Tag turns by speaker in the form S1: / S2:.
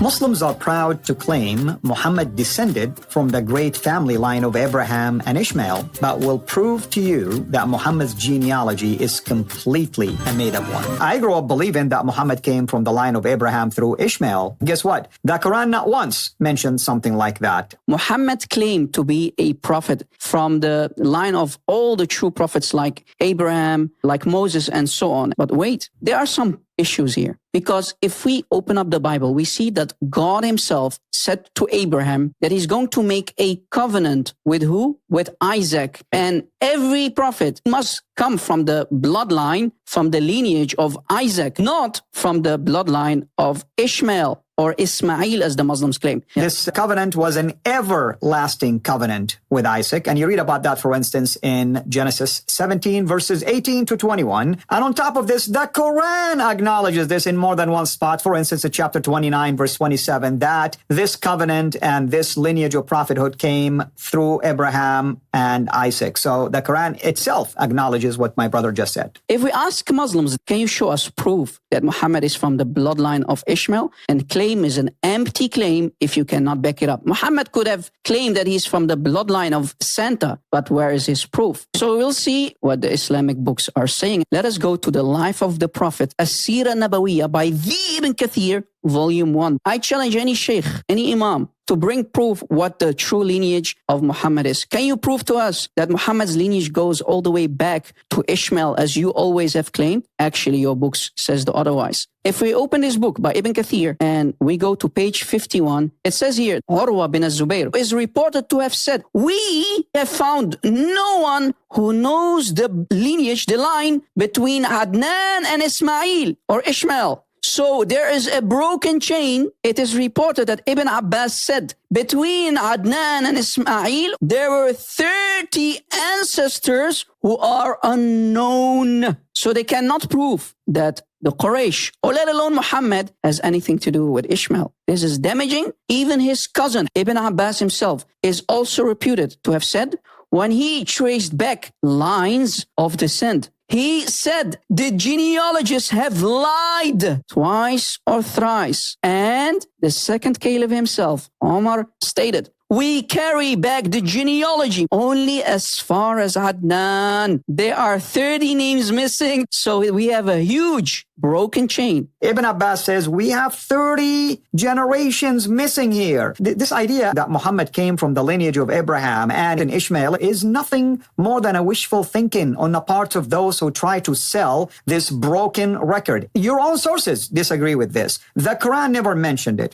S1: Muslims are proud to claim Muhammad descended from the great family line of Abraham and Ishmael, but will prove to you that Muhammad's genealogy is completely a made-up one. I grew up believing that Muhammad came from the line of Abraham through Ishmael. Guess what? The Quran not once mentioned something like that.
S2: Muhammad claimed to be a prophet from the line of all the true prophets like Abraham, like Moses, and so on. But wait, there are some issues here. Because if we open up the Bible, we see that God himself said to Abraham that he's going to make a covenant with who? With Isaac. And every prophet must come from the bloodline, from the lineage of Isaac, not from the bloodline of Ishmael or Ismail, as the Muslims claim.
S1: This covenant was an everlasting covenant with Isaac. And you read about that, for instance, in Genesis 17, verses 18 to 21. And on top of this, the Quran acknowledges this in more than one spot. For instance, in chapter 29, verse 27, that this covenant and this lineage of prophethood came through Abraham and Isaac. So the Quran itself acknowledges what my brother just said.
S2: If we ask Muslims, can you show us proof that Muhammad is from the bloodline of Ishmael? And claim is an empty claim if you cannot back it up. Muhammad could have claimed that he's from the bloodline of Santa, but where is his proof? So we'll see what the Islamic books are saying. Let us go to the life of the Prophet, CIRA Nabawiyya by the Ibn Kathir, Volume 1. I challenge any sheikh, any imam, to bring proof what the true lineage of Muhammad is. Can you prove to us that Muhammad's lineage goes all the way back to Ishmael, as you always have claimed? Actually, your books says the otherwise. If we open this book by Ibn Kathir and we go to page 51, it says here, Urwa bin az-Zubayr is reported to have said, we have found no one who knows the lineage, the line between Adnan and Ismail or Ishmael. So there is a broken chain. It is reported that Ibn Abbas said, between Adnan and Ismail, there were 30 ancestors who are unknown. So they cannot prove that the Quraysh, or let alone Muhammad, has anything to do with Ishmael. This is damaging. Even his cousin, Ibn Abbas himself, is also reputed to have said, when he traced back lines of descent, he said the genealogists have lied twice or thrice. And the second caliph himself, Omar, stated, we carry back the genealogy only as far as Adnan. There are 30 names missing, so we have a huge broken chain.
S1: Ibn Abbas says we have 30 generations missing here. This idea that Muhammad came from the lineage of Abraham and Ishmael is nothing more than a wishful thinking on the part of those who try to sell this broken record. Your own sources disagree with this. The Quran never mentioned it.